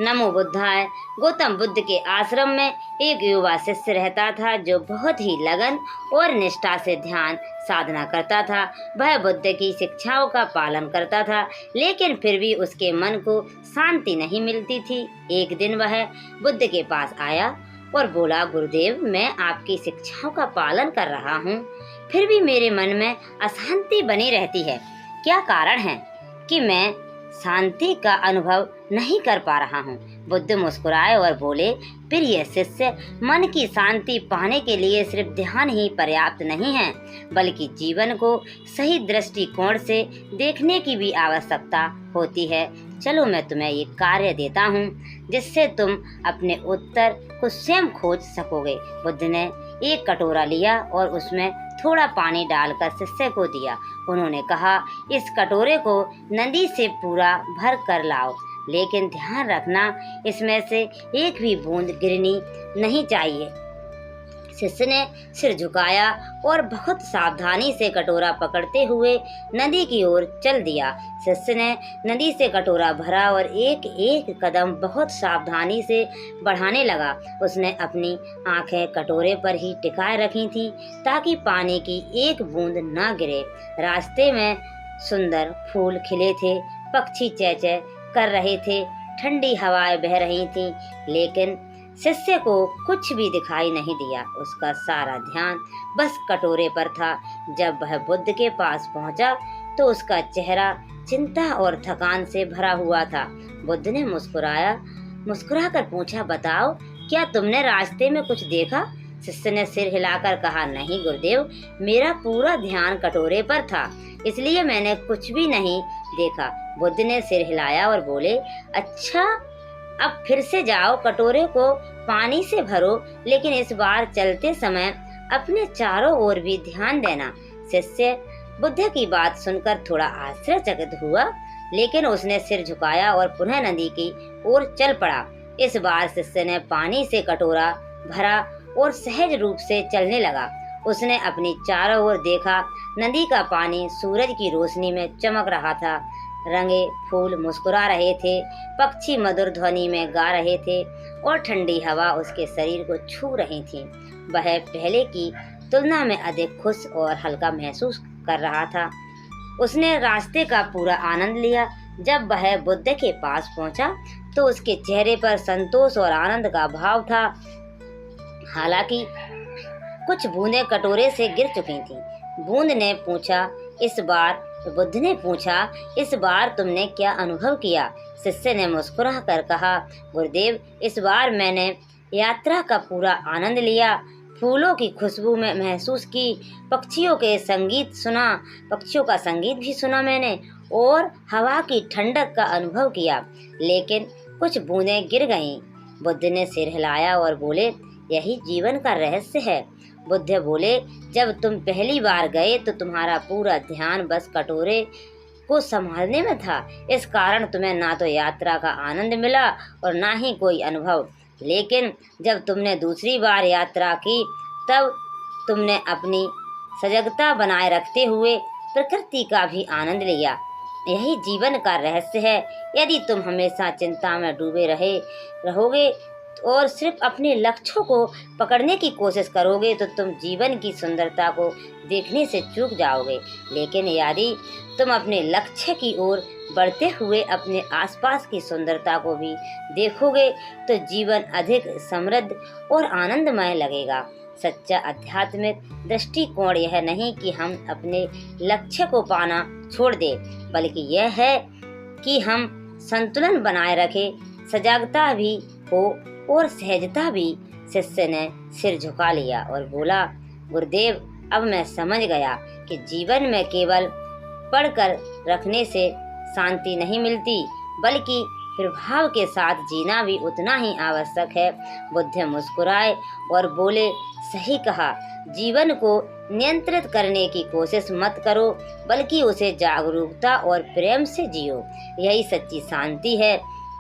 नमो बुद्धाय। गौतम बुद्ध के आश्रम में एक युवा शिष्य रहता था जो बहुत ही लगन और निष्ठा से ध्यान साधना करता था। वह बुद्ध की शिक्षाओं का पालन करता था, लेकिन फिर भी उसके मन को शांति नहीं मिलती थी। एक दिन वह बुद्ध के पास आया और बोला, गुरुदेव, मैं आपकी शिक्षाओं का पालन कर रहा हूँ, फिर भी मेरे मन में अशांति बनी रहती है। क्या कारण है कि मैं शांति का अनुभव नहीं कर पा रहा हूँ? बुद्ध मुस्कुराए और बोले, प्रिय शिष्य, मन की शांति पाने के लिए सिर्फ ध्यान ही पर्याप्त नहीं है, बल्कि जीवन को सही दृष्टिकोण से देखने की भी आवश्यकता होती है। चलो मैं तुम्हें ये कार्य देता हूँ जिससे तुम अपने उत्तर को स्वयं खोज सकोगे। बुद्ध ने एक कटोरा लिया और उसमें थोड़ा पानी डालकर शिष्य को दिया। उन्होंने कहा, इस कटोरे को नदी से पूरा भर कर लाओ, लेकिन ध्यान रखना इसमें से एक भी बूंद गिरनी नहीं चाहिए। शिष्य ने सिर झुकाया और बहुत सावधानी से कटोरा पकड़ते हुए नदी की ओर चल दिया। शिष्य ने नदी से कटोरा भरा और एक एक कदम बहुत सावधानी से बढ़ाने लगा। उसने अपनी आंखें कटोरे पर ही टिकाए रखी थीं ताकि पानी की एक बूंद न गिरे। रास्ते में सुंदर फूल खिले थे, पक्षी चहचह कर रहे थे, ठंडी हवाएं बह रही थीं, लेकिन शिष्य को कुछ भी दिखाई नहीं दिया। उसका सारा ध्यान बस कटोरे पर था। जब वह बुद्ध के पास पहुंचा तो उसका चेहरा चिंता और थकान से भरा हुआ था। बुद्ध ने मुस्कुराकर पूछा, बताओ, क्या तुमने रास्ते में कुछ देखा? शिष्य ने सिर हिलाकर कहा, नहीं गुरुदेव, मेरा पूरा ध्यान कटोरे पर था, इसलिए मैंने कुछ भी नहीं देखा। बुद्ध ने सिर हिलाया और बोले, अच्छा, अब फिर से जाओ, कटोरे को पानी से भरो, लेकिन इस बार चलते समय अपने चारों ओर भी ध्यान देना। शिष्य बुद्ध की बात सुनकर थोड़ा आश्चर्यचकित हुआ, लेकिन उसने सिर झुकाया और पुनः नदी की ओर चल पड़ा। इस बार शिष्य ने पानी से कटोरा भरा और सहज रूप से चलने लगा। उसने अपनी चारों ओर देखा। नदी का पानी सूरज की रोशनी में चमक रहा था, रंगे फूल मुस्कुरा रहे थे, पक्षी मधुर ध्वनि में गा रहे थे और ठंडी हवा उसके शरीर को छू रही थी। वह पहले की तुलना में अधिक खुश और हल्का महसूस कर रहा था। उसने रास्ते का पूरा आनंद लिया। जब वह बुद्ध के पास पहुंचा तो उसके चेहरे पर संतोष और आनंद का भाव था। हालांकि कुछ बूंदें कटोरे से गिर चुकी थीं। बुद्ध ने पूछा, इस बार तुमने क्या अनुभव किया? शिष्य ने मुस्कुरा कर कहा, गुरुदेव, इस बार मैंने यात्रा का पूरा आनंद लिया। फूलों की खुशबू में महसूस की, पक्षियों का संगीत भी सुना मैंने और हवा की ठंडक का अनुभव किया, लेकिन कुछ बूंदें गिर गईं। बुद्ध ने सिर हिलाया और बोले, यही जीवन का रहस्य है। बुद्ध बोले, जब तुम पहली बार गए तो तुम्हारा पूरा ध्यान बस कटोरे को संभालने में था। इस कारण तुम्हें ना तो यात्रा का आनंद मिला और ना ही कोई अनुभव। लेकिन जब तुमने दूसरी बार यात्रा की तब तुमने अपनी सजगता बनाए रखते हुए प्रकृति का भी आनंद लिया। यही जीवन का रहस्य है। यदि तुम हमेशा चिंता में डूबे रहोगे और सिर्फ अपने लक्ष्यों को पकड़ने की कोशिश करोगे तो तुम जीवन की सुंदरता को देखने से चूक जाओगे। लेकिन यदि तुम अपने लक्ष्य की ओर बढ़ते हुए अपने आसपास की सुंदरता को भी देखोगे तो जीवन अधिक समृद्ध और आनंदमय लगेगा। सच्चा आध्यात्मिक दृष्टिकोण यह नहीं कि हम अपने लक्ष्य को पाना छोड़ दें, बल्कि यह है कि हम संतुलन बनाए रखें, सजगता भी हो और सहजता भी। शिष्य ने सिर झुका लिया और बोला, गुरुदेव, अब मैं समझ गया कि जीवन में केवल पढ़कर रखने से शांति नहीं मिलती, बल्कि प्रभाव के साथ जीना भी उतना ही आवश्यक है। बुद्ध मुस्कुराए और बोले, सही कहा, जीवन को नियंत्रित करने की कोशिश मत करो, बल्कि उसे जागरूकता और प्रेम से जियो। यही सच्ची शांति है।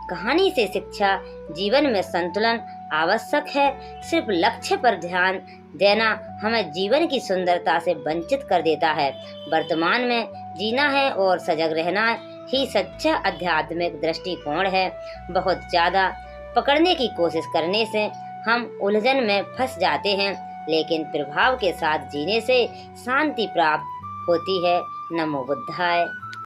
कहानी से शिक्षा, जीवन में संतुलन आवश्यक है। सिर्फ लक्ष्य पर ध्यान देना हमें जीवन की सुंदरता से वंचित कर देता है। वर्तमान में जीना है और सजग रहना ही सच्चा आध्यात्मिक दृष्टिकोण है। बहुत ज़्यादा पकड़ने की कोशिश करने से हम उलझन में फंस जाते हैं, लेकिन प्रभाव के साथ जीने से शांति प्राप्त होती है। नमो बुद्धाय।